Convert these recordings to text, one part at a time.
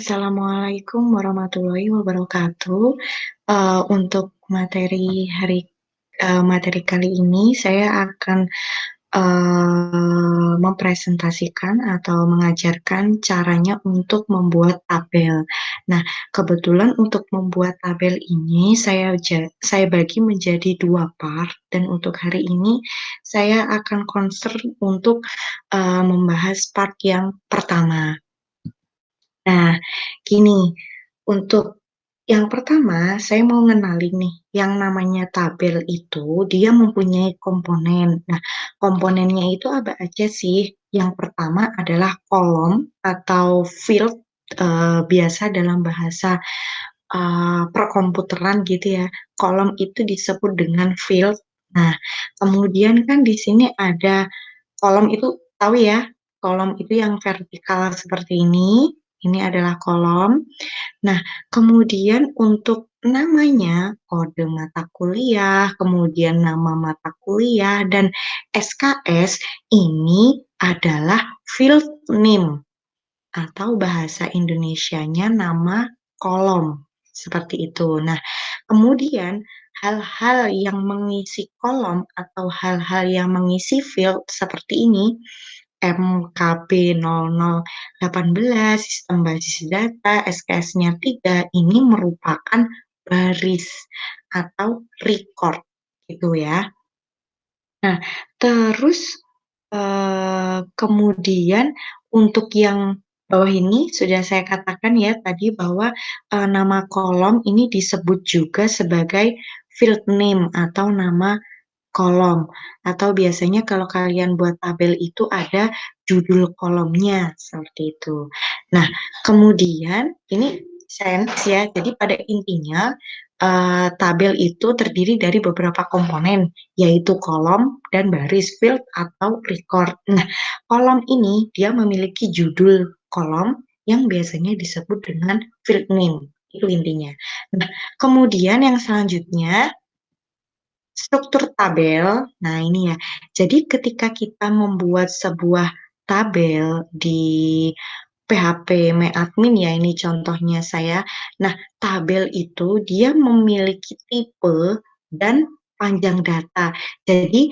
Assalamualaikum warahmatullahi wabarakatuh. Untuk materi kali ini saya akan, mempresentasikan atau mengajarkan caranya untuk membuat tabel. Nah, kebetulan untuk membuat tabel ini saya bagi menjadi 2 part dan untuk hari ini saya akan concern untuk, membahas part yang pertama. Nah, gini, untuk yang pertama, saya mau ngenalin nih, yang namanya tabel itu dia mempunyai komponen. Nah, komponennya itu apa aja sih? Yang pertama adalah kolom atau field, biasa dalam bahasa, perkomputeran gitu ya, kolom itu disebut dengan field. Nah, kemudian kan di sini ada kolom itu tahu ya, kolom itu yang vertikal seperti ini adalah kolom. Nah, kemudian untuk namanya, kode mata kuliah, kemudian nama mata kuliah, dan SKS ini adalah field name atau bahasa Indonesianya nama kolom, seperti itu. Nah, kemudian hal-hal yang mengisi kolom atau hal-hal yang mengisi field seperti ini, MKB0018, sistem basis data, SKS-nya 3, ini merupakan baris atau record, gitu ya. Nah, terus, kemudian untuk yang bawah ini sudah saya katakan ya tadi bahwa, nama kolom ini disebut juga sebagai field name atau nama kolom, atau biasanya kalau kalian buat tabel itu ada judul kolomnya, seperti itu. Nah, kemudian ini sains ya, jadi pada intinya, tabel itu terdiri dari beberapa komponen, yaitu kolom dan baris, field atau record. Nah, kolom ini dia memiliki judul kolom yang biasanya disebut dengan field name, itu intinya. Nah, kemudian yang selanjutnya struktur tabel, nah ini ya. Jadi ketika kita membuat sebuah tabel di PHP MyAdmin ya, ini contohnya saya. Nah, tabel itu dia memiliki tipe dan panjang data. Jadi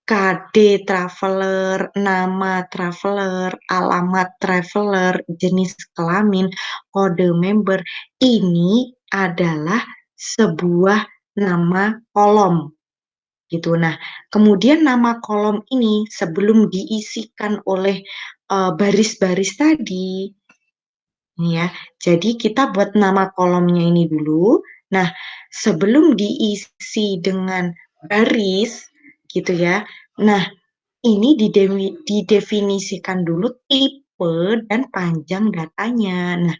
KD traveler, nama traveler, alamat traveler, jenis kelamin, kode member, ini adalah sebuah nama kolom gitu. Nah, kemudian nama kolom ini sebelum diisikan oleh baris-baris tadi, ini ya. Jadi kita buat nama kolomnya ini dulu. Nah, sebelum diisi dengan baris gitu ya. Nah, ini didefinisikan dulu tipe dan panjang datanya. Nah,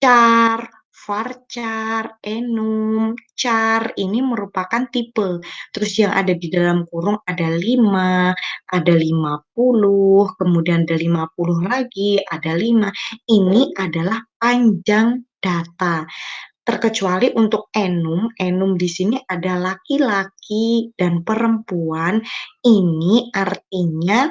char, varchar, enum, char ini merupakan tipe. Terus yang ada di dalam kurung ada 5, ada 50, kemudian ada 50 lagi, ada 5. Ini adalah panjang data. Terkecuali untuk enum, enum di sini ada laki-laki dan perempuan. Ini artinya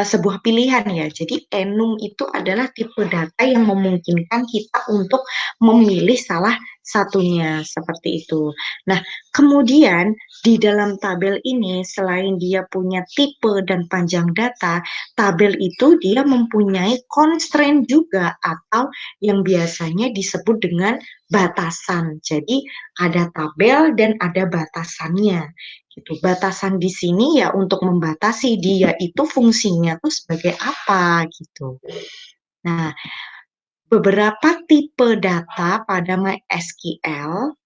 sebuah pilihan ya. Jadi enum itu adalah tipe data yang memungkinkan kita untuk memilih salah satunya, seperti itu. Nah, kemudian di dalam tabel ini selain dia punya tipe dan panjang data, tabel itu dia mempunyai constraint juga atau yang biasanya disebut dengan batasan. Jadi ada tabel dan ada batasannya gitu. Batasan di sini ya untuk membatasi dia itu fungsinya tuh sebagai apa gitu. Nah, beberapa tipe data pada MySQL,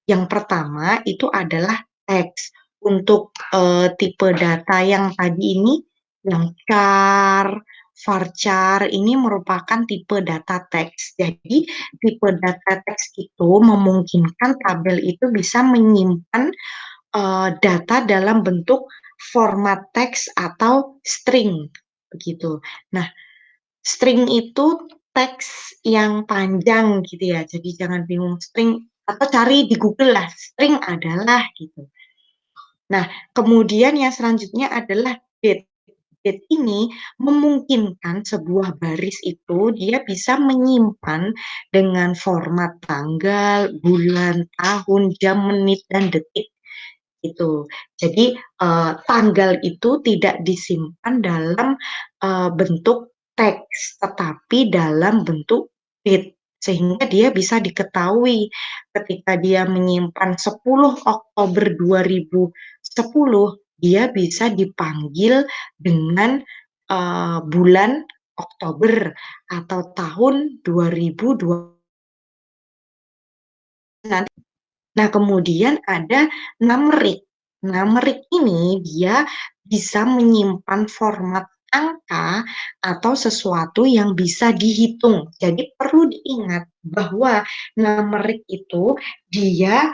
yang pertama itu adalah teks. Untuk tipe data yang tadi ini, yang char, varchar ini merupakan tipe data teks. Jadi tipe data teks itu memungkinkan tabel itu bisa menyimpan data dalam bentuk format teks atau string, begitu. Nah, string itu teks yang panjang gitu ya, jadi jangan bingung string atau cari di Google lah, string adalah gitu. Nah, kemudian yang selanjutnya adalah date. date ini memungkinkan sebuah baris itu dia bisa menyimpan dengan format tanggal, bulan, tahun, jam, menit, dan detik itu. Jadi, tanggal itu tidak disimpan dalam, bentuk teks, tetapi dalam bentuk bit, sehingga dia bisa diketahui ketika dia menyimpan 10 Oktober 2010, dia bisa dipanggil dengan, bulan Oktober atau tahun 2020. Nah, kemudian ada numerik. Numerik ini dia bisa menyimpan format angka atau sesuatu yang bisa dihitung. Jadi perlu diingat bahwa numerik itu dia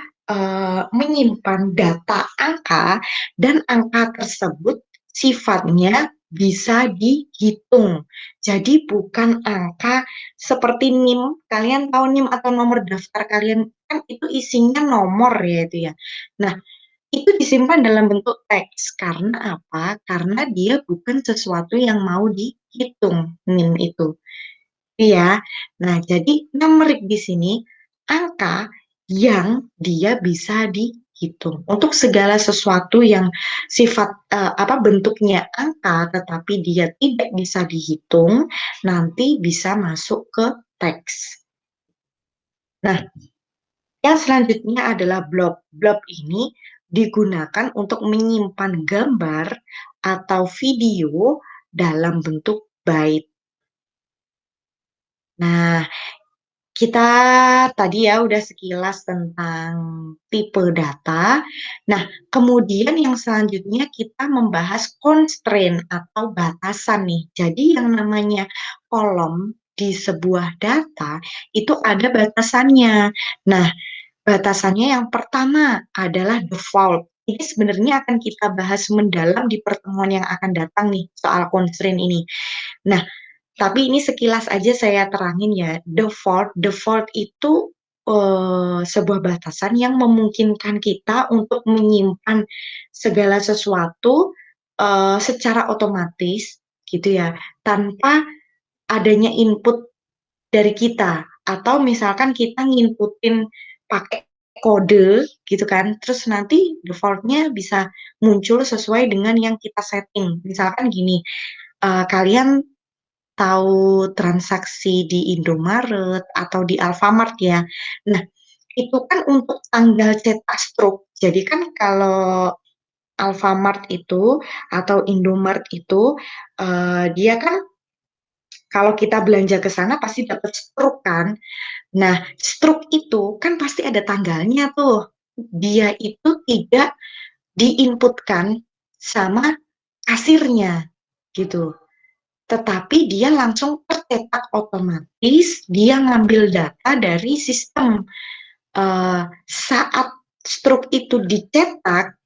menyimpan data angka dan angka tersebut sifatnya bisa dihitung. Jadi bukan angka seperti NIM, kalian tahu NIM atau nomor daftar kalian kan itu isinya nomor ya itu ya. Nah, itu disimpan dalam bentuk teks karena apa? Karena dia bukan sesuatu yang mau dihitung NIM itu. Iya. Nah, jadi numerik di sini angka yang dia bisa dihitung. Untuk segala sesuatu yang sifat apa bentuknya angka tetapi dia tidak bisa dihitung, nanti bisa masuk ke teks. Nah, yang selanjutnya adalah blob. Blob ini digunakan untuk menyimpan gambar atau video dalam bentuk byte. Nah, kita tadi ya udah sekilas tentang tipe data. Nah, kemudian yang selanjutnya kita membahas constraint atau batasan nih. Jadi yang namanya kolom di sebuah data itu ada batasannya. Nah, batasannya yang pertama adalah default. Ini sebenarnya akan kita bahas mendalam di pertemuan yang akan datang nih soal constraint ini. Nah, tapi ini sekilas aja saya terangin ya. Default itu sebuah batasan yang memungkinkan kita untuk menyimpan segala sesuatu secara otomatis gitu ya, tanpa adanya input dari kita. Atau misalkan kita nginputin pakai kode gitu kan, terus nanti default-nya bisa muncul sesuai dengan yang kita setting. Misalkan gini, kalian tahu transaksi di Indomaret atau di Alfamart ya. Nah, itu kan untuk tanggal cetak struk. Jadi kan kalau Alfamart itu atau Indomaret itu dia kan kalau kita belanja ke sana pasti dapat struk kan. Nah, struk itu kan pasti ada tanggalnya tuh. Dia itu tidak diinputkan sama kasirnya gitu. Tetapi dia langsung tercetak otomatis, dia ngambil data dari sistem. Saat struk itu dicetak,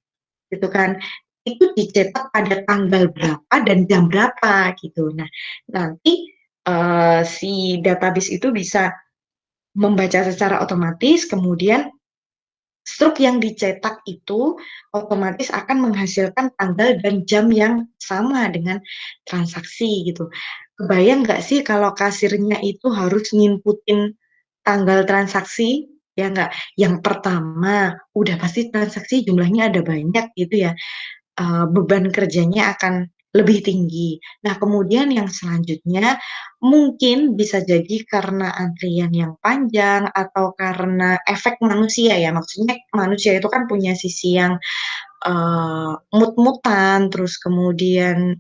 gitu kan, itu dicetak pada tanggal berapa dan jam berapa gitu. Nah, nanti si database itu bisa membaca secara otomatis, kemudian struk yang dicetak itu otomatis akan menghasilkan tanggal dan jam yang sama dengan transaksi gitu. Kebayang nggak sih kalau kasirnya itu harus nginputin tanggal transaksi? Ya nggak? Yang pertama, udah pasti transaksi jumlahnya ada banyak gitu ya. Beban kerjanya akan lebih tinggi. Nah, kemudian yang selanjutnya mungkin bisa jadi karena antrian yang panjang atau karena efek manusia ya. Maksudnya manusia itu kan punya sisi yang mut-mutan, terus kemudian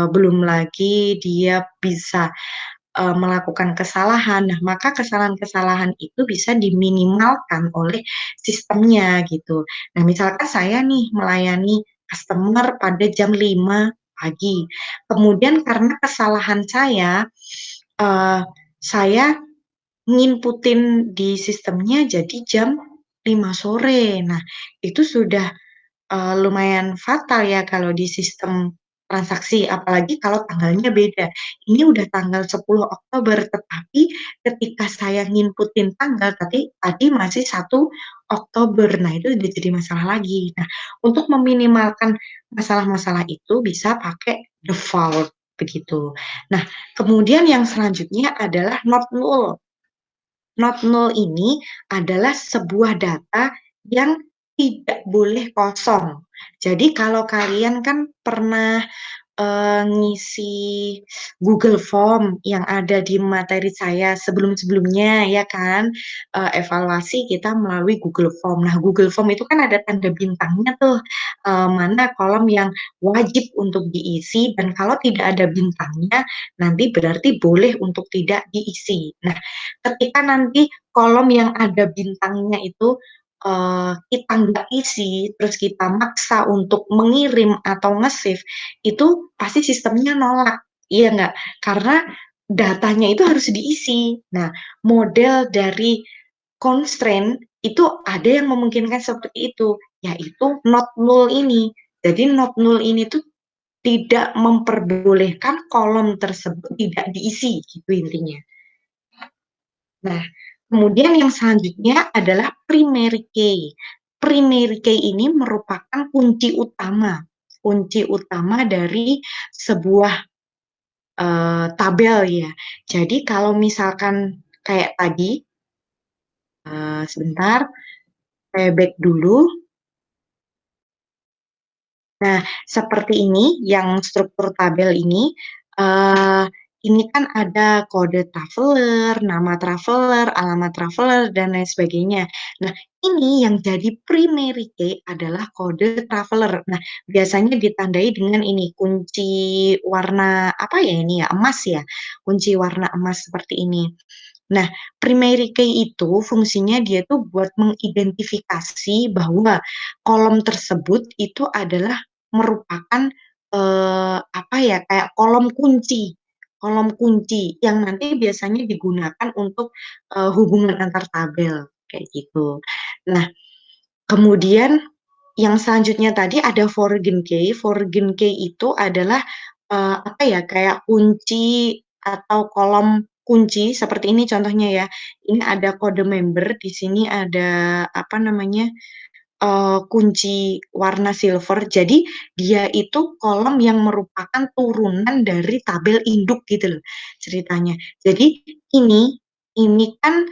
belum lagi dia bisa melakukan kesalahan. Nah, maka kesalahan-kesalahan itu bisa diminimalkan oleh sistemnya gitu. Nah, misalkan saya nih melayani customer pada jam 5 pagi. Kemudian karena kesalahan eee, saya nginputin di sistemnya jadi jam 5 sore. Nah, itu sudah lumayan fatal ya kalau di sistem transaksi, apalagi kalau tanggalnya beda. Ini udah tanggal 10 Oktober, tetapi ketika saya nginputin tanggal tadi masih 1 Oktober. Nah, itu udah jadi masalah lagi. Nah, untuk meminimalkan masalah-masalah itu bisa pakai default begitu. Nah, kemudian yang selanjutnya adalah not null. Not null ini adalah sebuah data yang tidak boleh kosong. Jadi kalau kalian kan pernah ngisi Google Form yang ada di materi saya sebelum-sebelumnya ya kan, evaluasi kita melalui Google Form. Nah, Google Form itu kan ada tanda bintangnya tuh, mana kolom yang wajib untuk diisi dan kalau tidak ada bintangnya nanti berarti boleh untuk tidak diisi. Nah, ketika nanti kolom yang ada bintangnya itu kita nggak isi, terus kita maksa untuk mengirim atau nge-save, itu pasti sistemnya nolak, iya nggak? Karena datanya itu harus diisi. Nah, model dari constraint itu ada yang memungkinkan seperti itu, yaitu not null ini. Jadi not null ini tuh tidak memperbolehkan kolom tersebut tidak diisi, gitu intinya. Nah, kemudian yang selanjutnya adalah primary key. Primary key ini merupakan kunci utama dari sebuah tabel ya. Jadi kalau misalkan kayak tadi, sebentar, saya back dulu. Nah, seperti ini yang struktur tabel ini kan ada kode traveler, nama traveler, alamat traveler, dan lain sebagainya. Nah, ini yang jadi primary key adalah kode traveler. Nah, biasanya ditandai dengan ini, kunci warna apa ya ini ya, emas ya, kunci warna emas seperti ini. Nah, primary key itu fungsinya dia tuh buat mengidentifikasi bahwa kolom tersebut itu adalah merupakan apa ya kayak kolom kunci yang nanti biasanya digunakan untuk hubungan antar tabel kayak gitu. Nah, kemudian yang selanjutnya tadi ada foreign key. Foreign key itu adalah apa ya kayak kunci atau kolom kunci seperti ini contohnya ya. Ini ada kode member, di sini ada apa namanya kunci warna silver. Jadi dia itu kolom yang merupakan turunan dari tabel induk gitu loh ceritanya. Jadi ini kan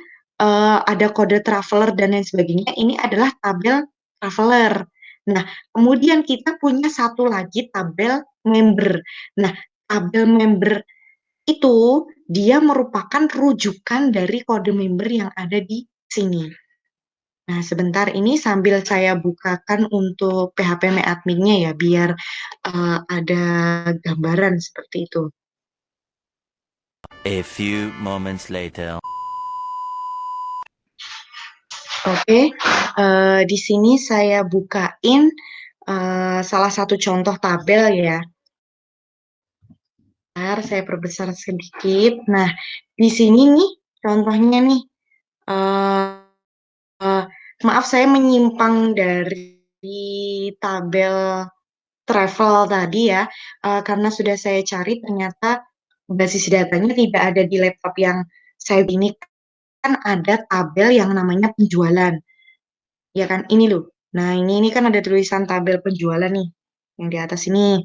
ada kode traveler dan lain sebagainya. Ini adalah tabel traveler. Nah, kemudian kita punya satu lagi tabel member. Nah, tabel member itu dia merupakan rujukan dari kode member yang ada di sini. Nah, sebentar ini sambil saya bukakan untuk PHP adminnya ya, biar ada gambaran seperti itu. A few moments later. Oke, di sini saya bukain salah satu contoh tabel ya. Bentar, saya perbesar sedikit. Nah, di sini nih contohnya nih. eh, eh, Maaf saya menyimpang dari tabel travel tadi ya, karena sudah saya cari ternyata basis datanya tidak ada di laptop yang saya ini kan ada tabel yang namanya penjualan, ya kan ini loh. Nah ini kan ada tulisan tabel penjualan nih yang di atas ini.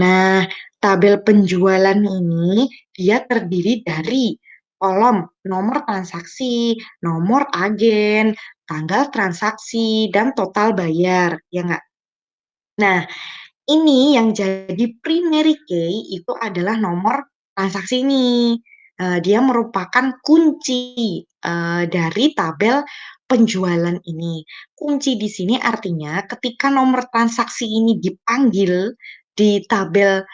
Nah tabel penjualan ini dia terdiri dari kolom nomor transaksi, nomor agen, tanggal transaksi, dan total bayar, ya nggak? Nah, ini yang jadi primary key itu adalah nomor transaksi ini. Dia merupakan kunci dari tabel penjualan ini. Kunci di sini artinya ketika nomor transaksi ini dipanggil di tabel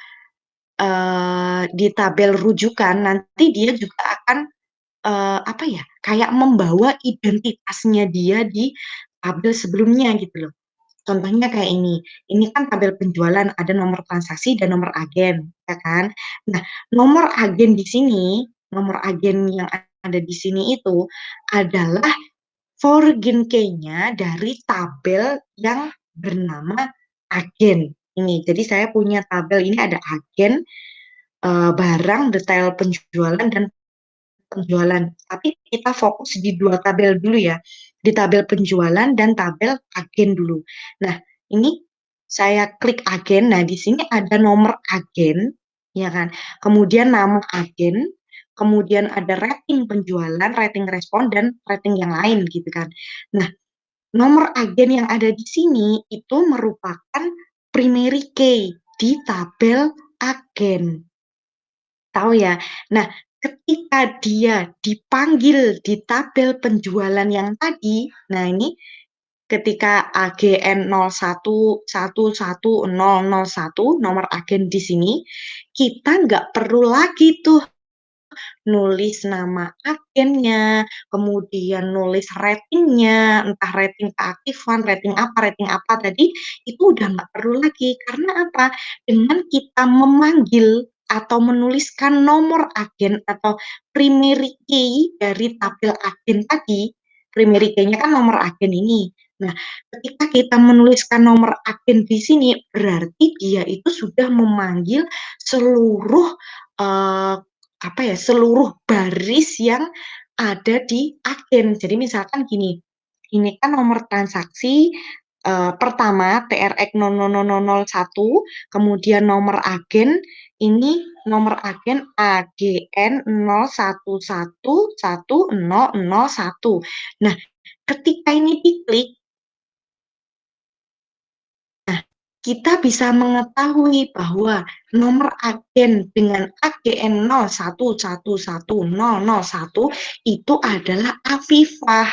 rujukan, nanti dia juga akan apa ya, kayak membawa identitasnya dia di tabel sebelumnya gitu loh. Contohnya kayak ini kan tabel penjualan, ada nomor transaksi dan nomor agen, ya kan? Nah, nomor agen yang ada di sini itu adalah foreign key-nya dari tabel yang bernama agen. Ini, jadi saya punya tabel ini ada agen, barang, detail penjualan, dan penjualan. Tapi kita fokus di dua tabel dulu ya, di tabel penjualan dan tabel agen dulu. Nah, ini saya klik agen. Nah, di sini ada nomor agen, ya kan? Kemudian nama agen, kemudian ada rating penjualan, rating respon, dan rating yang lain gitu kan. Nah, nomor agen yang ada di sini itu merupakan primary key di tabel agen. Tahu ya? Nah, ketika dia dipanggil di tabel penjualan yang tadi, nah ini ketika AGN 01111001 nomor agen di sini, kita nggak perlu lagi tuh nulis nama agennya, kemudian nulis ratingnya, entah rating keaktifan, rating apa tadi, itu udah nggak perlu lagi. Karena apa? Dengan kita memanggil atau menuliskan nomor agen atau primary key dari tabel agen tadi, primary key-nya kan nomor agen ini. Nah, ketika kita menuliskan nomor agen di sini, berarti dia itu sudah memanggil seluruh uh, apa ya, seluruh baris yang ada di agen. Jadi misalkan gini, ini kan nomor transaksi pertama TRX 00001, kemudian nomor agen ini nomor agen AGN 01111001. Nah, ketika ini diklik, kita bisa mengetahui bahwa nomor agen dengan AGN 01111001 itu adalah Afifah.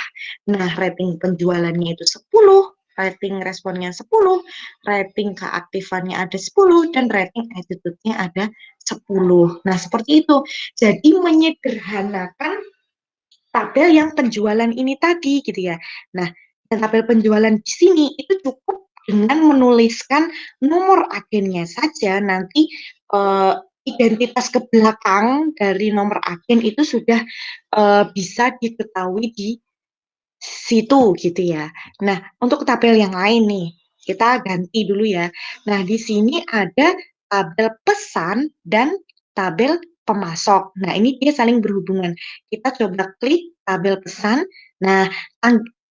Nah, rating penjualannya itu 10, rating responnya 10, rating keaktifannya ada 10, dan rating attitude-nya ada 10. Nah, seperti itu. Jadi menyederhanakan tabel yang penjualan ini tadi gitu ya. Nah, dan tabel penjualan di sini itu cukup dengan menuliskan nomor agennya saja, nanti identitas ke belakang dari nomor agen itu sudah bisa diketahui di situ gitu ya. Nah, untuk tabel yang lain nih, kita ganti dulu ya. Nah, di sini ada tabel pesan dan tabel pemasok. Nah, ini dia saling berhubungan. Kita coba klik tabel pesan. Nah,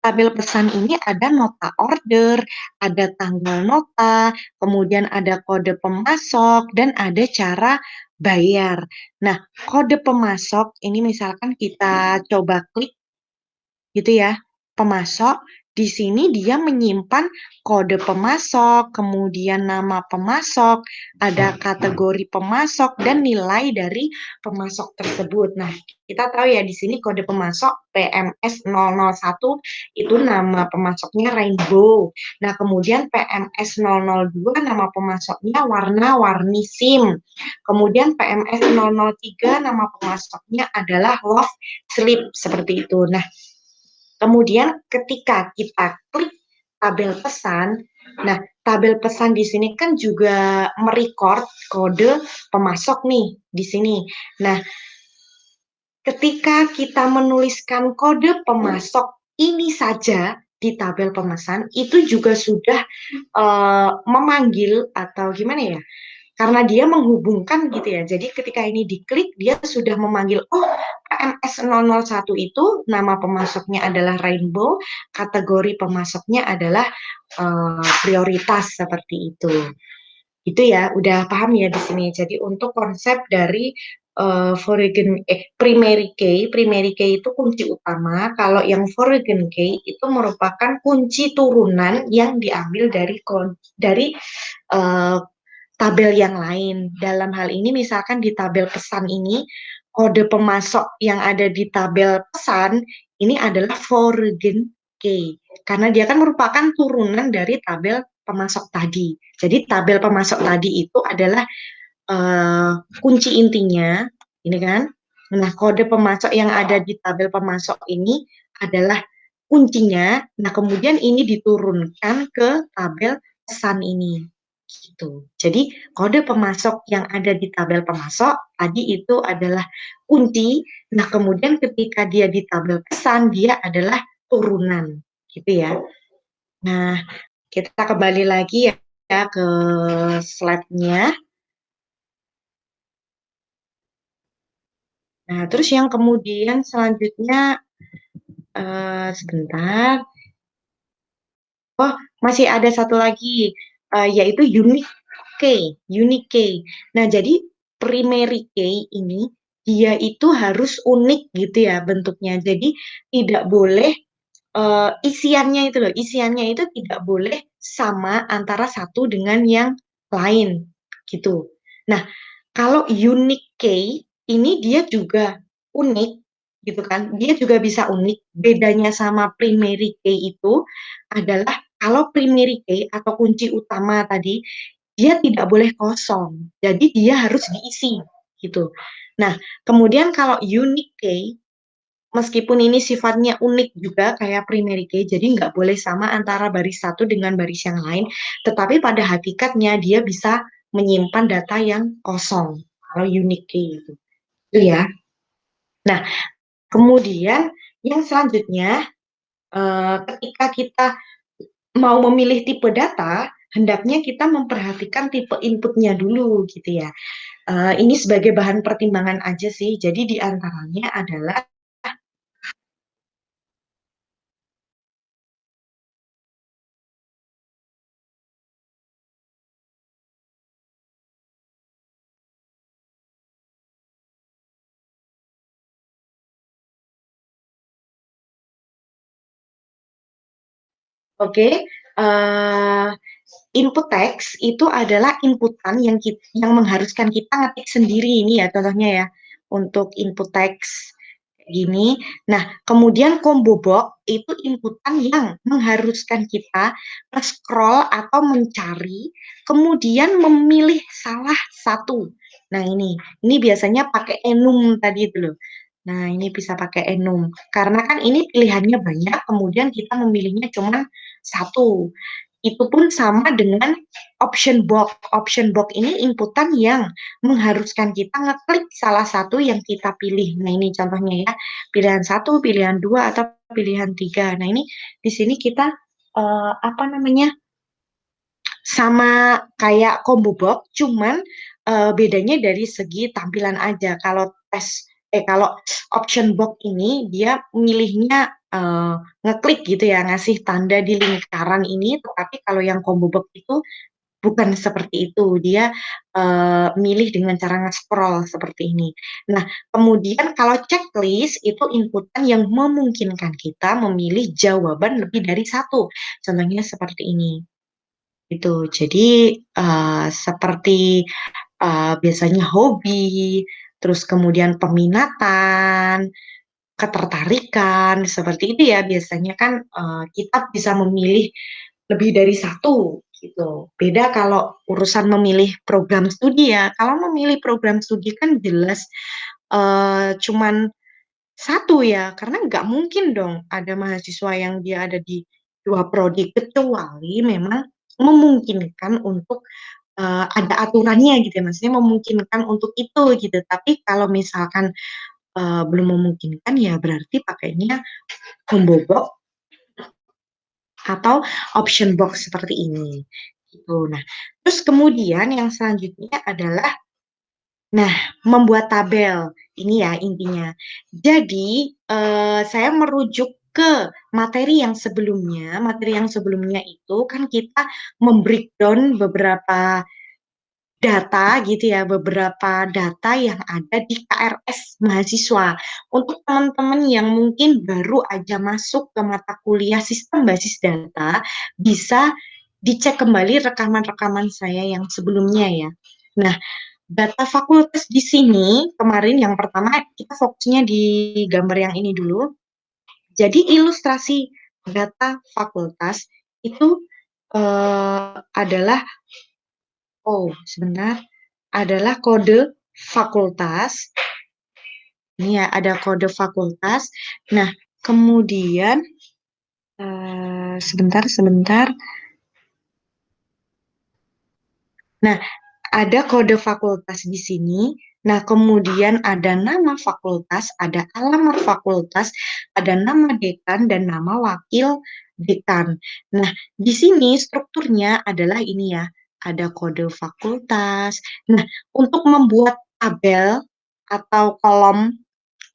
tabel pesan ini ada nota order, ada tanggal nota, kemudian ada kode pemasok, dan ada cara bayar. Nah, kode pemasok ini misalkan kita coba klik gitu ya. Pemasok, di sini dia menyimpan kode pemasok, kemudian nama pemasok, ada kategori pemasok, dan nilai dari pemasok tersebut. Nah, kita tahu ya di sini kode pemasok PMS 001 itu nama pemasoknya Rainbow. Nah, kemudian PMS 002 nama pemasoknya warna-warni SIM. Kemudian PMS 003 nama pemasoknya adalah Love Sleep seperti itu. Nah, kemudian ketika kita klik tabel pesan, nah tabel pesan di sini kan juga merecord kode pemasok nih di sini. Nah, ketika kita menuliskan kode pemasok ini saja di tabel pemesan, itu juga sudah memanggil atau gimana ya? Karena dia menghubungkan gitu ya. Jadi ketika ini diklik, dia sudah memanggil, oh PMS 001 itu nama pemasoknya adalah Rainbow, kategori pemasoknya adalah prioritas seperti itu. Itu ya, udah paham ya di sini. Jadi untuk konsep dari primary key itu kunci utama. Kalau yang foreign key itu merupakan kunci turunan yang diambil dari uh, tabel yang lain. Dalam hal ini misalkan di tabel pesan ini, kode pemasok yang ada di tabel pesan ini adalah foreign key. Karena dia kan merupakan turunan dari tabel pemasok tadi. Jadi tabel pemasok tadi itu adalah kunci intinya, ini kan. Nah, kode pemasok yang ada di tabel pemasok ini adalah kuncinya. Nah, kemudian ini diturunkan ke tabel pesan ini. Gitu. Jadi kode pemasok yang ada di tabel pemasok tadi itu adalah kunci. Nah, kemudian ketika dia di tabel pesan dia adalah turunan, gitu ya. Nah, kita kembali lagi ya ke slide-nya. Nah, terus yang kemudian selanjutnya sebentar. Oh, masih ada satu lagi. yaitu unique key. Nah, jadi primary key ini dia itu harus unik gitu ya bentuknya. Jadi tidak boleh isiannya itu loh, isiannya itu tidak boleh sama antara satu dengan yang lain gitu. Nah, kalau unique key ini dia juga unik gitu kan. Dia juga bisa unik. Bedanya sama primary key itu adalah kalau primary key atau kunci utama tadi dia tidak boleh kosong. Jadi dia harus diisi gitu. Nah, kemudian kalau unique key meskipun ini sifatnya unik juga kayak primary key, jadi nggak boleh sama antara baris satu dengan baris yang lain, tetapi pada hakikatnya dia bisa menyimpan data yang kosong, kalau unique key itu. Itu ya. Nah, kemudian yang selanjutnya, ketika kita mau memilih tipe data, hendaknya kita memperhatikan tipe inputnya dulu gitu ya. Ini sebagai bahan pertimbangan aja sih, jadi di antaranya adalah oke, uh, input teks itu adalah inputan yang mengharuskan kita ngetik sendiri ini ya contohnya ya untuk input teks kayak gini. Nah, kemudian combo box itu inputan yang mengharuskan kita scroll atau mencari, kemudian memilih salah satu. Nah, ini biasanya pakai enum tadi itu loh. Nah, ini bisa pakai enum. Karena kan ini pilihannya banyak, kemudian kita memilihnya cuma satu. Itu pun sama dengan option box. Option box ini inputan yang mengharuskan kita ngeklik salah satu yang kita pilih. Nah, ini contohnya ya, pilihan satu, pilihan dua, atau pilihan tiga. Nah, ini di sini kita apa namanya sama kayak combo box, cuman bedanya dari segi tampilan aja. Kalau option box ini dia milihnya ngeklik gitu ya, ngasih tanda di lingkaran ini, tetapi kalau yang combo box itu bukan seperti itu. Dia milih dengan cara nge-scroll seperti ini. Nah, kemudian kalau checklist itu inputan yang memungkinkan kita memilih jawaban lebih dari satu. Contohnya seperti ini. Itu. Jadi seperti biasanya hobi, terus kemudian peminatan, ketertarikan, seperti itu ya biasanya kan kita bisa memilih lebih dari satu gitu. Beda kalau urusan memilih program studi ya. Kalau memilih program studi kan jelas cuman satu ya, karena nggak mungkin dong ada mahasiswa yang dia ada di dua prodi kecuali memang memungkinkan untuk ada aturannya gitu ya, maksudnya memungkinkan untuk itu gitu. Tapi kalau misalkan belum memungkinkan ya berarti pakainya combo box atau option box seperti ini. Gitu. Nah, terus kemudian yang selanjutnya adalah nah, membuat tabel. Ini ya intinya. Jadi, saya merujuk ke materi yang sebelumnya. Materi yang sebelumnya itu kan kita membreakdown beberapa data gitu ya, beberapa data yang ada di KRS mahasiswa. Untuk teman-teman yang mungkin baru aja masuk ke mata kuliah sistem basis data, bisa dicek kembali rekaman-rekaman saya yang sebelumnya ya. Nah, data fakultas di sini kemarin yang pertama kita fokusnya di gambar yang ini dulu. Jadi ilustrasi data fakultas itu adalah sebentar adalah kode fakultas. Ini ya ada kode fakultas. Nah, kemudian sebentar. Nah, ada kode fakultas di sini. Nah, kemudian ada nama fakultas, ada alamat fakultas, ada nama dekan, dan nama wakil dekan. Nah, di sini strukturnya adalah ini ya, ada kode fakultas. Nah, untuk membuat tabel atau kolom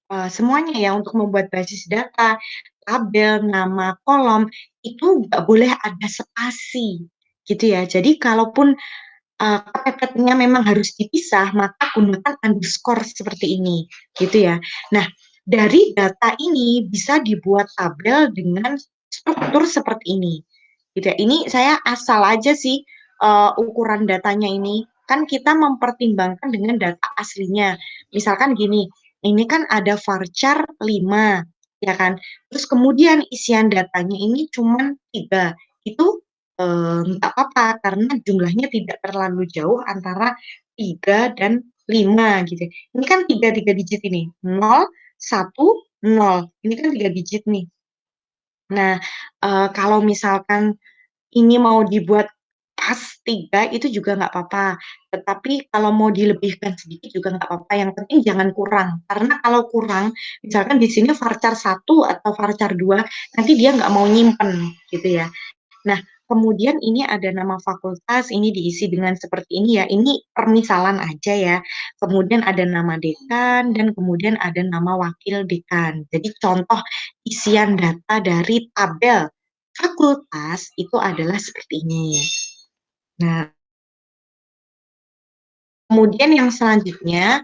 semuanya ya, untuk membuat basis data, tabel, nama, kolom, itu nggak boleh ada spasi gitu ya. Jadi kalaupun kata-katanya memang harus dipisah, maka gunakan underscore seperti ini, gitu ya. Nah, dari data ini bisa dibuat tabel dengan struktur seperti ini, gitu ya. Ini saya asal aja sih ukuran datanya ini. Kan kita mempertimbangkan dengan data aslinya. Misalkan gini, ini kan ada varchar 5, ya kan? Terus kemudian isian datanya ini cuma 3. Itu nggak apa-apa karena jumlahnya tidak terlalu jauh antara 3 dan 5 gitu. Ini kan 3 digit ini. 0, 1, 0. Ini kan 3 digit nih. Nah, kalau misalkan ini mau dibuat pas 3 itu juga nggak apa-apa. Tetapi kalau mau dilebihkan sedikit juga nggak apa-apa. Yang penting jangan kurang. Karena kalau kurang, misalkan di sini varchar 1 atau varchar 2, nanti dia nggak mau nyimpen gitu ya. Nah, kemudian ini ada nama fakultas, ini diisi dengan seperti ini ya. Ini permisalan aja ya. Kemudian ada nama dekan dan kemudian ada nama wakil dekan. Jadi contoh isian data dari tabel fakultas itu adalah seperti ini. Nah, kemudian yang selanjutnya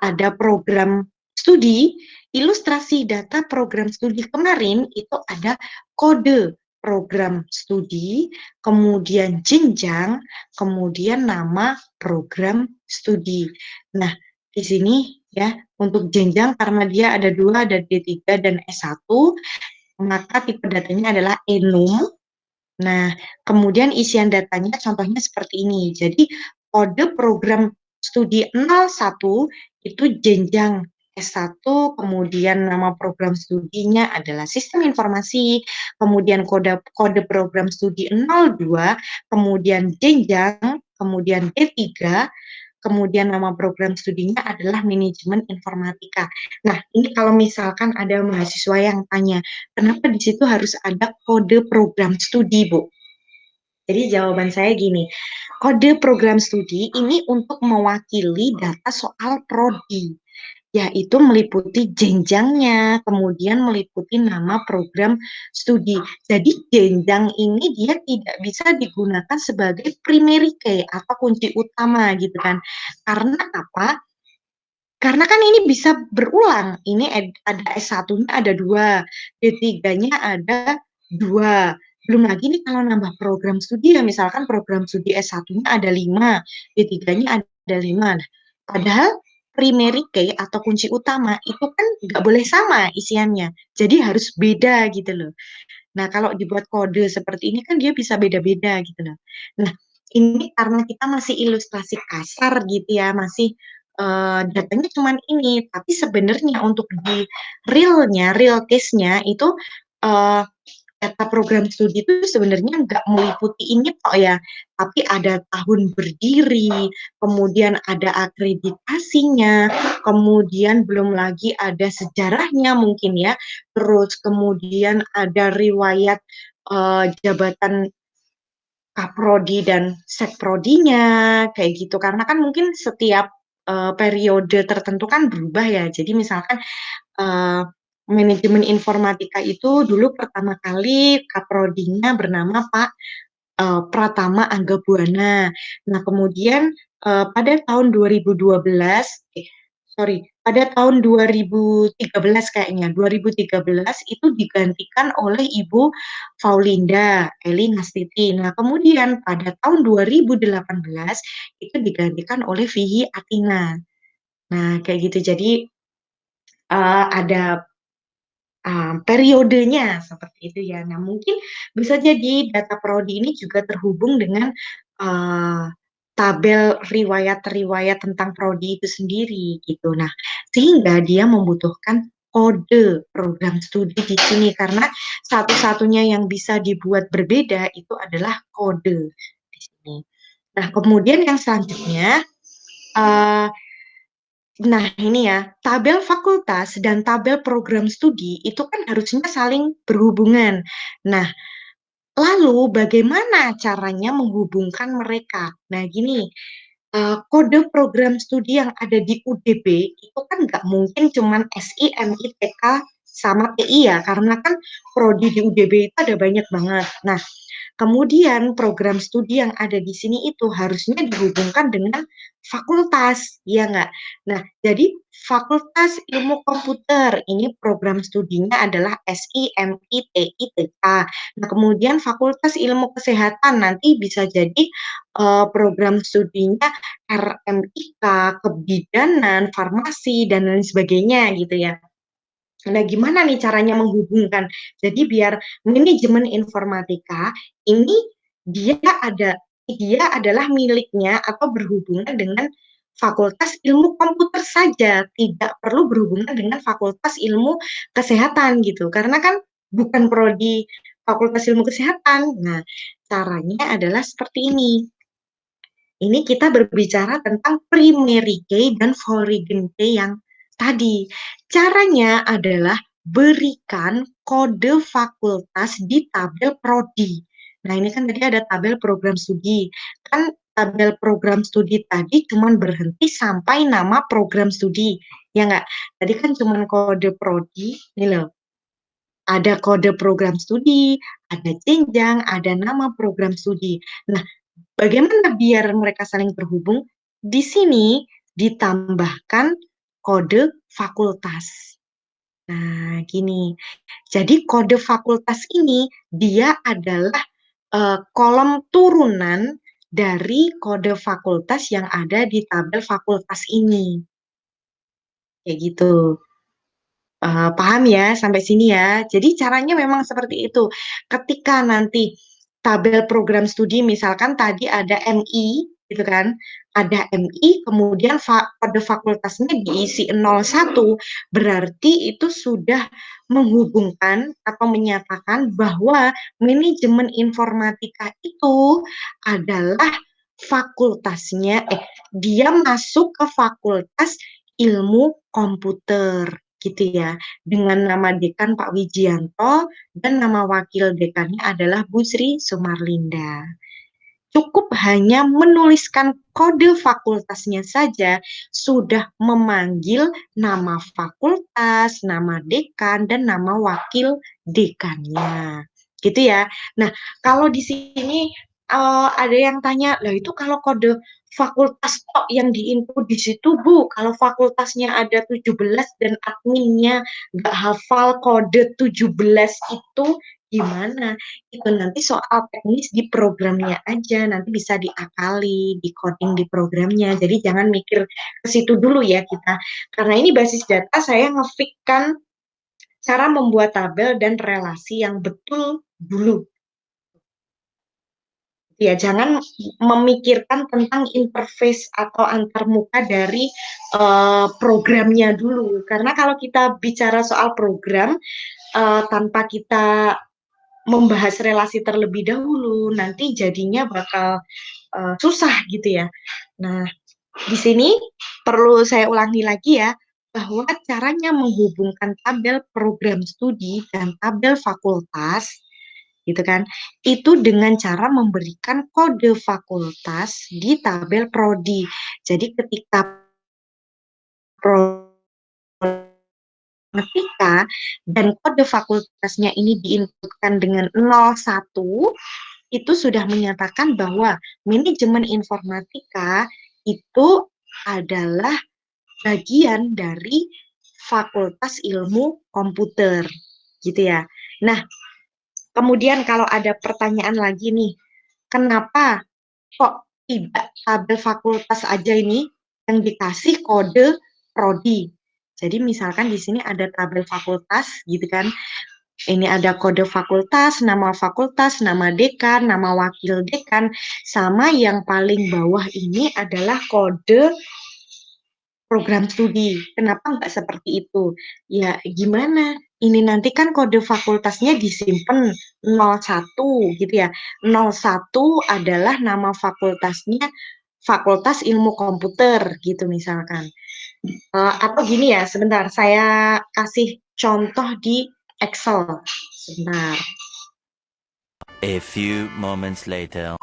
ada program studi, ilustrasi data program studi kemarin itu ada kode program studi, kemudian jenjang, kemudian nama program studi. Nah, di sini ya untuk jenjang karena dia ada dua, ada D3 dan S1, maka tipe datanya adalah enum. Nah, kemudian isian datanya contohnya seperti ini. Jadi, kode program studi 01 itu jenjang S1, kemudian nama program studinya adalah Sistem Informasi, kemudian kode program studi 02, kemudian jenjang, kemudian D3, kemudian nama program studinya adalah Manajemen Informatika. Nah, ini kalau misalkan ada mahasiswa yang tanya, kenapa di situ harus ada kode program studi, Bu? Jadi jawaban saya gini, kode program studi ini untuk mewakili data soal prodi, yaitu meliputi jenjangnya, kemudian meliputi nama program studi. Jadi jenjang ini dia tidak bisa digunakan sebagai primary key atau kunci utama gitu kan. Karena apa? Karena kan ini bisa berulang. Ini ada S1-nya ada 2, D3-nya ada 2. Belum lagi nih kalau nambah program studi ya, misalkan program studi S1-nya ada 5, D3-nya ada 5. Nah, padahal primary key atau kunci utama itu kan nggak boleh sama isiannya. Jadi harus beda gitu loh. Nah, kalau dibuat kode seperti ini kan dia bisa beda-beda gitu loh. Nah, ini karena kita masih ilustrasi kasar gitu ya, masih datanya cuman ini, tapi sebenarnya untuk di real case-nya itu uh, data program studi itu sebenarnya nggak meliputi ini kok ya, tapi ada tahun berdiri, kemudian ada akreditasinya, kemudian belum lagi ada sejarahnya mungkin ya, terus kemudian ada riwayat jabatan kaprodi dan sekprodinya kayak gitu karena kan mungkin setiap periode tertentu kan berubah ya. Jadi misalkan uh, manajemen informatika itu dulu pertama kali kaprodinya bernama Pak Pratama Anggabuana. Nah, kemudian pada tahun 2012, pada tahun 2013 kayaknya, 2013 itu digantikan oleh Ibu Faulinda Eli Nastiti. Nah, kemudian pada tahun 2018 itu digantikan oleh Vihi Atina. Nah, kayak gitu. Jadi ada periodenya seperti itu ya. Nah, mungkin bisa jadi data prodi ini juga terhubung dengan uh, tabel riwayat-riwayat tentang prodi itu sendiri gitu. Nah, sehingga dia membutuhkan kode program studi di sini karena satu-satunya yang bisa dibuat berbeda itu adalah kode di sini. Nah, kemudian yang selanjutnya uh, nah, ini ya, tabel fakultas dan tabel program studi itu kan harusnya saling berhubungan. Nah, lalu bagaimana caranya menghubungkan mereka? Nah, gini, kode program studi yang ada di UDB itu kan nggak mungkin cuman SIMITK sama TI ya, karena kan prodi di UDB itu ada banyak banget. Nah, Kemudian program studi yang ada di sini itu harusnya dihubungkan dengan fakultas, ya nggak? Nah, jadi Fakultas Ilmu Komputer ini program studinya adalah SIMITITK. Nah, kemudian Fakultas Ilmu Kesehatan nanti bisa jadi program studinya RMIK, kebidanan, farmasi, dan lain sebagainya gitu ya. Nah, gimana nih caranya menghubungkan? Jadi biar manajemen informatika ini dia ada dia adalah miliknya atau berhubungan dengan Fakultas Ilmu Komputer saja, tidak perlu berhubungan dengan Fakultas Ilmu Kesehatan gitu. Karena kan bukan prodi Fakultas Ilmu Kesehatan. Nah, caranya adalah seperti ini. Ini kita berbicara tentang primary key dan foreign key yang tadi. Caranya adalah berikan kode fakultas di tabel prodi. Nah, ini kan tadi ada tabel program studi. Kan tabel program studi tadi cuma berhenti sampai nama program studi. Ya nggak? Tadi kan cuma kode prodi. Nih loh, ada kode program studi, ada jenjang, ada nama program studi. Nah, bagaimana biar mereka saling terhubung? Di sini ditambahkan kode fakultas. Nah, gini. Jadi kode fakultas ini dia adalah kolom turunan dari kode fakultas yang ada di tabel fakultas ini. Kayak gitu. Paham ya sampai sini ya. Jadi caranya memang seperti itu. Ketika nanti tabel program studi misalkan tadi ada MI gitu kan. Ada MI kemudian pada fakultasnya diisi 01 berarti itu sudah menghubungkan atau menyatakan bahwa manajemen informatika itu adalah fakultasnya dia masuk ke fakultas ilmu komputer gitu ya, dengan nama dekan Pak Wijianto dan nama wakil dekannya adalah Bu Sri Sumarlinda. Cukup hanya menuliskan kode fakultasnya saja sudah memanggil nama fakultas, nama dekan, dan nama wakil dekannya. Gitu ya. Nah, kalau di sini ada yang tanya, lah itu kalau kode fakultas tok yang diinput di situ, Bu, kalau fakultasnya ada 17 dan adminnya nggak hafal kode 17 itu gimana? Itu nanti soal teknis di programnya aja, nanti bisa diakali, di coding di programnya. Jadi jangan mikir ke situ dulu ya kita. Karena ini basis data saya ngefikkan cara membuat tabel dan relasi yang betul dulu. Ya, jangan memikirkan tentang interface atau antarmuka dari programnya dulu. Karena kalau kita bicara soal program, tanpa kita membahas relasi terlebih dahulu, nanti jadinya bakal susah gitu ya. Nah, di sini perlu saya ulangi lagi ya, bahwa caranya menghubungkan tabel program studi dan tabel fakultas, gitu kan, itu dengan cara memberikan kode fakultas di tabel prodi. Jadi ketika ketika dan kode fakultasnya ini diinputkan dengan 01 itu sudah menyatakan bahwa manajemen informatika itu adalah bagian dari Fakultas Ilmu Komputer, gitu ya. Nah, kemudian kalau ada pertanyaan lagi nih, kenapa kok tidak tabel fakultas aja ini yang dikasih kode prodi? Jadi misalkan di sini ada tabel fakultas gitu kan. Ini ada kode fakultas, nama dekan, nama wakil dekan, sama yang paling bawah ini adalah kode program studi. Kenapa nggak seperti itu? Ya, gimana? Ini nanti kan kode fakultasnya disimpan 01 gitu ya. 01 adalah nama fakultasnya Fakultas Ilmu Komputer gitu misalkan. Atau gini ya, sebentar saya kasih contoh di Excel. Sebentar. A few moments later.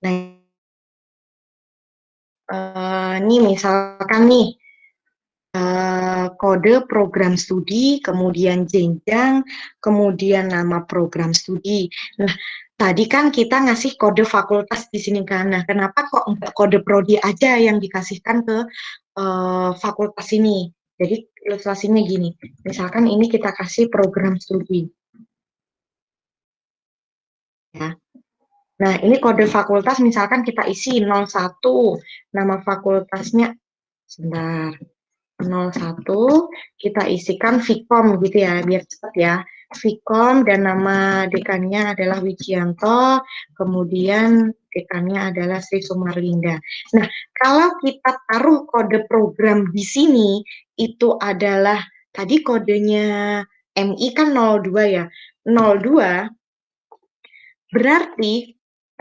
Nah, ini misalkan nih, kode program studi, kemudian jenjang, kemudian nama program studi. Nah, tadi kan kita ngasih kode fakultas di sini kan. Nah, kenapa kok enggak kode prodi aja yang dikasihkan ke fakultas ini? Jadi ilustrasinya gini, misalkan ini kita kasih program studi. Ya. Nah, ini kode fakultas misalkan kita isi 01, nama fakultasnya, sebentar, 01, kita isikan Vkom gitu ya, biar cepat ya. Vkom dan nama dekannya adalah Wijianto, kemudian dekannya adalah Sri Sumarlinda. Nah, kalau kita taruh kode program di sini, itu adalah, tadi kodenya MI kan 02 ya, 02 berarti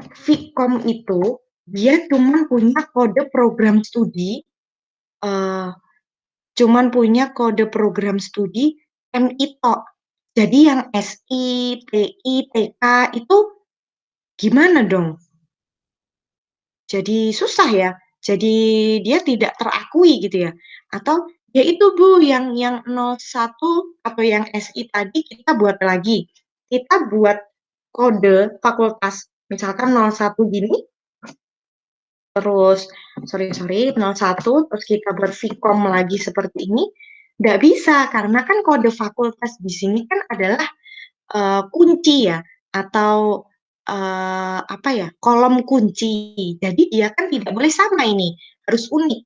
Vkom itu dia cuma punya kode program studi, cuman punya kode program studi MITO. Jadi yang SI, TI, TK itu gimana dong? Jadi susah ya. Jadi dia tidak terakui gitu ya. Atau ya itu Bu yang 01 atau yang SI tadi kita buat lagi. Kita buat kode fakultas misalkan 01 gini, terus sorry 01, terus kita buat Vkom lagi seperti ini, nggak bisa karena kan kode fakultas di sini kan adalah kunci ya, atau apa ya, kolom kunci. Jadi dia kan tidak boleh sama ini, harus unik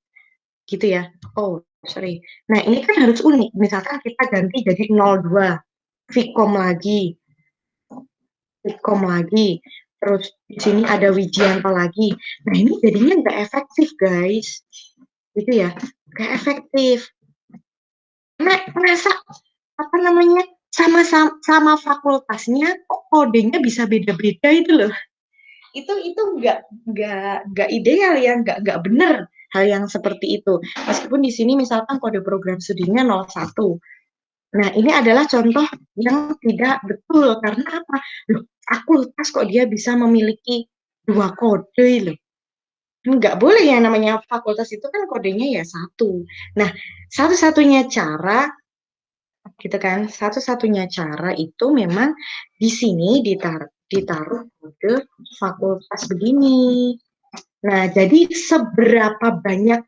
gitu ya. Oh sorry, nah ini kan harus unik, misalkan kita ganti jadi 02, Vkom lagi, terus di sini ada Wijianto lagi. Nah ini jadinya nggak efektif guys, gitu ya, nggak efektif. Nah, masa apa namanya sama fakultasnya kok kodenya bisa beda-beda itu loh. Itu nggak ideal ya, nggak benar hal yang seperti itu. Meskipun di sini misalkan kode program studinya 01. Nah, ini adalah contoh yang tidak betul. Karena apa? Loh, fakultas kok dia bisa memiliki dua kode loh. Nggak boleh ya, namanya fakultas itu kan kodenya ya satu. Nah, satu-satunya cara gitu kan, satu-satunya cara itu memang di sini ditaruh kode fakultas begini. Nah, jadi seberapa banyak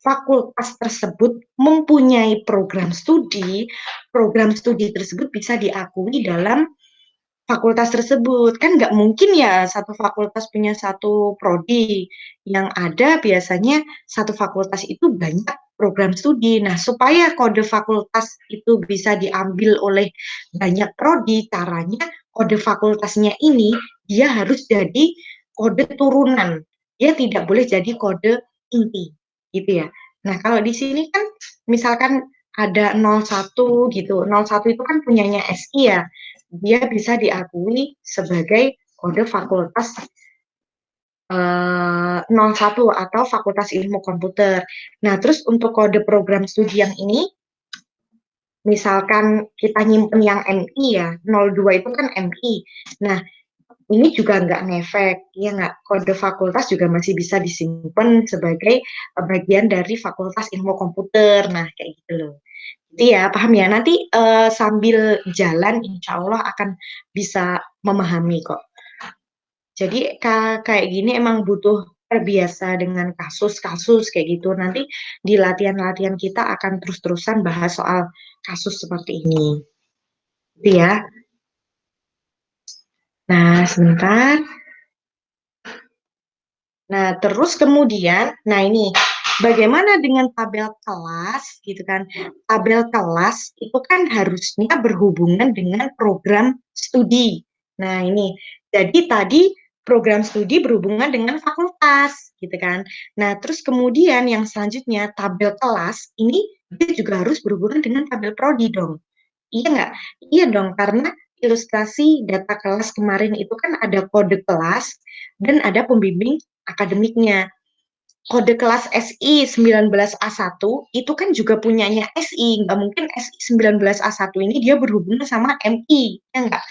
fakultas tersebut mempunyai program studi tersebut bisa diakui dalam fakultas tersebut. Kan nggak mungkin ya satu fakultas punya satu prodi. Yang ada biasanya satu fakultas itu banyak program studi. Nah, supaya kode fakultas itu bisa diambil oleh banyak prodi, caranya kode fakultasnya ini dia harus jadi kode turunan. Dia tidak boleh jadi kode inti, gitu ya. Nah, kalau di sini kan misalkan ada 01 gitu. 01 itu kan punyanya SI ya, dia bisa diakui sebagai kode fakultas 01 atau Fakultas Ilmu Komputer. Nah, terus untuk kode program studi yang ini, misalkan kita nyimpen yang MI ya, 02 itu kan MI. Nah, ini juga nggak ngefek, ya nggak, kode fakultas juga masih bisa disimpan sebagai bagian dari Fakultas Ilmu Komputer. Nah, kayak gitu loh. Iya, paham ya. Nanti sambil jalan, insya Allah akan bisa memahami kok. Jadi kayak gini emang butuh terbiasa dengan kasus-kasus kayak gitu. Nanti di latihan-latihan kita akan terus-terusan bahas soal kasus seperti ini. Gitu ya. Nah, sebentar. Nah, terus kemudian, nah ini bagaimana dengan tabel kelas gitu kan? Tabel kelas itu kan harusnya berhubungan dengan program studi. Nah, ini. Jadi tadi program studi berhubungan dengan fakultas gitu kan. Nah, terus kemudian yang selanjutnya tabel kelas ini dia juga harus berhubungan dengan tabel prodi dong. Iya nggak? Iya dong, karena ilustrasi data kelas kemarin itu kan ada kode kelas dan ada pembimbing akademiknya. Kode kelas SI 19A1 itu kan juga punyanya SI. Nggak mungkin SI 19A1 ini dia berhubungan sama MI, ya nggak?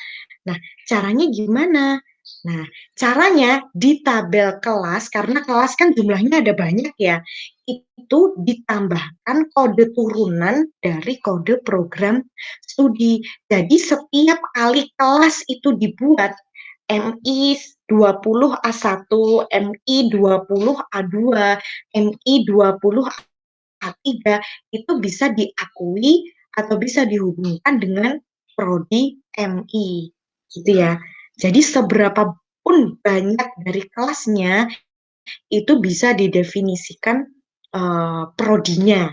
Nah, caranya gimana? Nah, caranya di tabel kelas, karena kelas kan jumlahnya ada banyak ya, itu ditambahkan kode turunan dari kode program studi. Jadi setiap kali kelas itu dibuat, MI 20 A1, MI 20 A2, MI 20 A3, itu bisa diakui atau bisa dihubungkan dengan prodi MI, gitu ya. Jadi seberapa pun banyak dari kelasnya itu bisa didefinisikan prodinya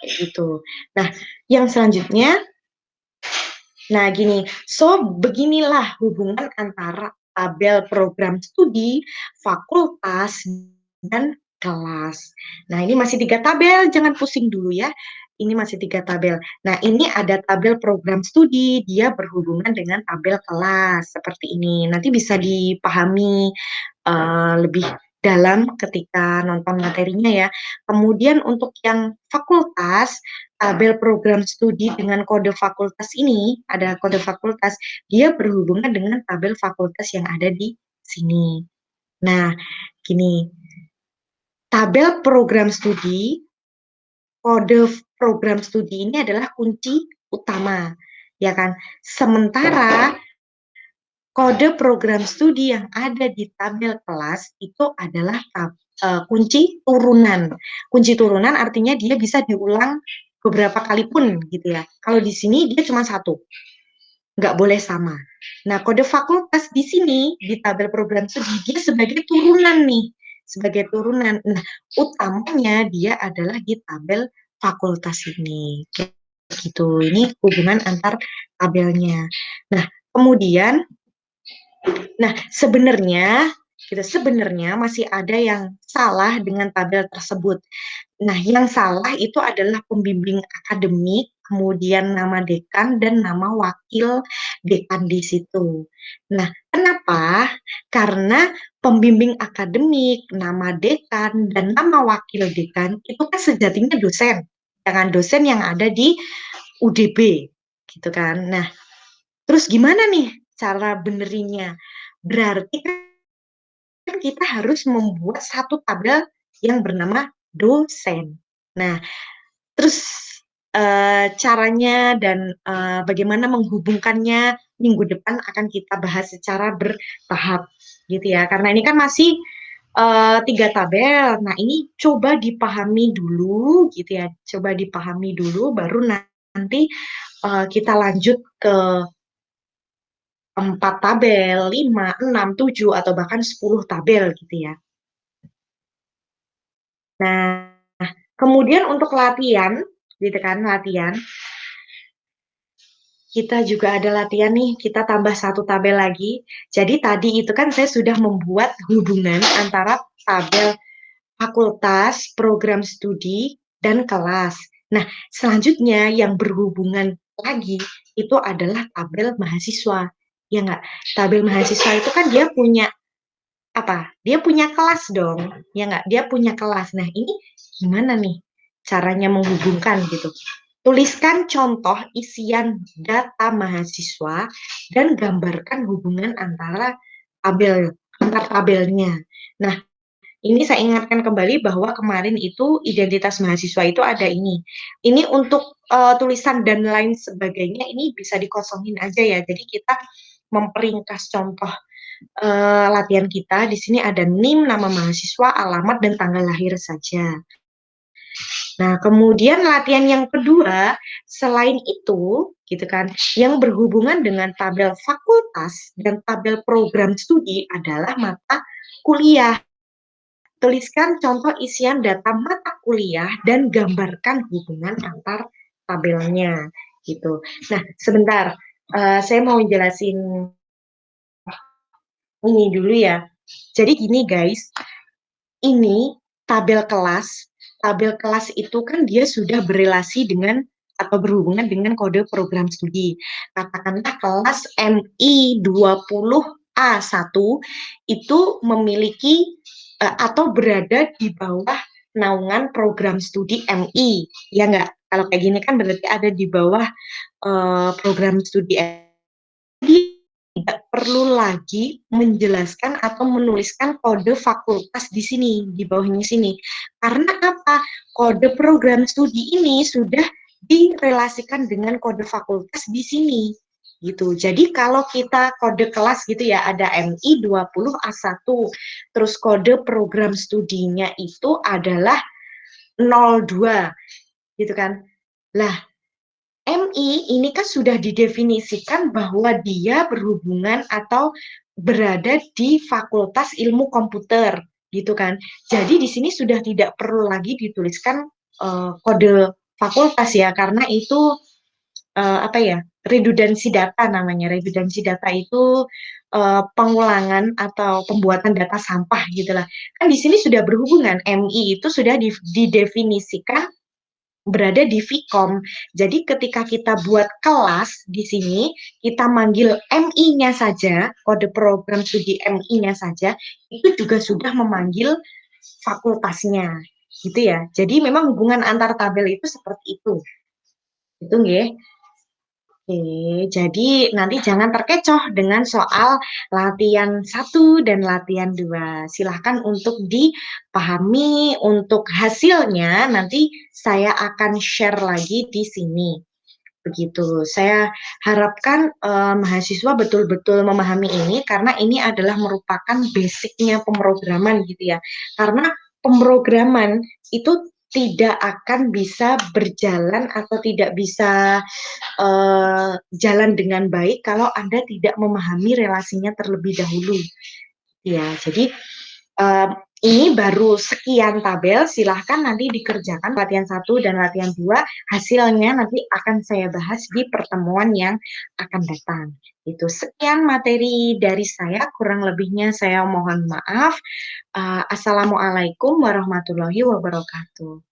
gitu. Nah, yang selanjutnya, nah gini, so beginilah hubungan antara tabel program studi, fakultas, dan kelas. Nah, ini masih 3 tabel, jangan pusing dulu ya. Ini masih 3 tabel. Nah, ini ada tabel program studi, dia berhubungan dengan tabel kelas, seperti ini. Nanti bisa dipahami lebih dalam ketika nonton materinya ya. Kemudian untuk yang fakultas, tabel program studi dengan kode fakultas ini, ada kode fakultas, dia berhubungan dengan tabel fakultas yang ada di sini. Nah, gini, tabel program studi, kode program studi ini adalah kunci utama, ya kan? Sementara kode program studi yang ada di tabel kelas itu adalah kunci turunan. Kunci turunan artinya dia bisa diulang beberapa kali pun gitu ya. Kalau di sini dia cuma satu, nggak boleh sama. Nah, kode fakultas di sini di tabel program studi dia sebagai turunan nih, sebagai turunan. Nah, utamanya dia adalah di tabel fakultas ini. Gitu. Ini hubungan antar tabelnya. Nah, kemudian sebenarnya masih ada yang salah dengan tabel tersebut. Nah, yang salah itu adalah pembimbing akademik, kemudian nama dekan dan nama wakil dekan di situ. Nah, kenapa? Karena pembimbing akademik, nama dekan dan nama wakil dekan itu kan sejatinya dosen, dengan dosen yang ada di UDB, gitu kan. Nah, terus gimana nih cara benerinnya? Berarti kan kita harus membuat satu tabel yang bernama dosen. Nah, terus caranya dan bagaimana menghubungkannya minggu depan akan kita bahas secara bertahap, gitu ya. Karena ini kan masih 3 tabel. Nah, ini coba dipahami dulu, gitu ya. Coba dipahami dulu, baru nanti kita lanjut ke 4 tabel, 5, 6, 7, atau bahkan 10 tabel gitu ya. Nah, kemudian untuk latihan, gitu kan, latihan, kita juga ada latihan nih, kita tambah 1 tabel lagi. Jadi tadi itu kan saya sudah membuat hubungan antara tabel fakultas, program studi, dan kelas. Nah, selanjutnya yang berhubungan lagi itu adalah tabel mahasiswa. Ya nggak? Tabel mahasiswa itu kan dia punya apa? Dia punya kelas dong, ya nggak? Dia punya kelas. Nah, ini gimana nih caranya menghubungkan gitu? Tuliskan contoh isian data mahasiswa dan gambarkan hubungan antara antar tabelnya. Nah, ini saya ingatkan kembali bahwa kemarin itu identitas mahasiswa itu ada ini. Ini untuk tulisan dan lain sebagainya ini bisa dikosongin aja ya. Jadi kita memperingkas contoh latihan kita. Di sini ada NIM, nama mahasiswa, alamat, dan tanggal lahir saja. Nah, kemudian latihan yang kedua, selain itu, gitu kan, yang berhubungan dengan tabel fakultas dan tabel program studi adalah mata kuliah. Tuliskan contoh isian data mata kuliah dan gambarkan hubungan antar tabelnya, gitu. Nah, sebentar, saya mau jelasin ini dulu ya. Jadi gini guys, ini tabel kelas. Tabel kelas itu kan dia sudah berelasi dengan atau berhubungan dengan kode program studi. Katakanlah kelas MI 20 A1 itu memiliki atau berada di bawah naungan program studi MI. Ya enggak? Kalau kayak gini kan berarti ada di bawah program studi MI tidak perlu lagi menjelaskan atau menuliskan kode fakultas di sini, di bawahnya sini. Karena apa? Kode program studi ini sudah direlasikan dengan kode fakultas di sini. Gitu. Jadi kalau kita kode kelas gitu ya, ada MI 20A1, terus kode program studinya itu adalah 02, gitu kan. Lah, MI ini kan sudah didefinisikan bahwa dia berhubungan atau berada di Fakultas Ilmu Komputer, gitu kan. Jadi di sini sudah tidak perlu lagi dituliskan kode fakultas ya, karena itu apa ya, redundansi data namanya. Redundansi data itu pengulangan atau pembuatan data sampah gitulah. Kan di sini sudah berhubungan, MI itu sudah didefinisikan berada di Vkom. Jadi ketika kita buat kelas di sini, kita manggil MI-nya saja, kode program studi MI-nya saja, itu juga sudah memanggil fakultasnya. Gitu ya. Jadi memang hubungan antar tabel itu seperti itu. Itu nggih. Oke, jadi nanti jangan terkecoh dengan soal latihan 1 dan latihan 2. Silahkan untuk dipahami, untuk hasilnya nanti saya akan share lagi di sini. Begitu. Saya harapkan mahasiswa betul-betul memahami ini karena ini adalah merupakan basicnya pemrograman gitu ya. Karena pemrograman itu tidak akan bisa berjalan atau tidak bisa jalan dengan baik kalau Anda tidak memahami relasinya terlebih dahulu. Ya, jadi uh, ini baru sekian tabel, silahkan nanti dikerjakan latihan 1 dan latihan 2, hasilnya nanti akan saya bahas di pertemuan yang akan datang. Itu sekian materi dari saya, kurang lebihnya saya mohon maaf. Assalamualaikum warahmatullahi wabarakatuh.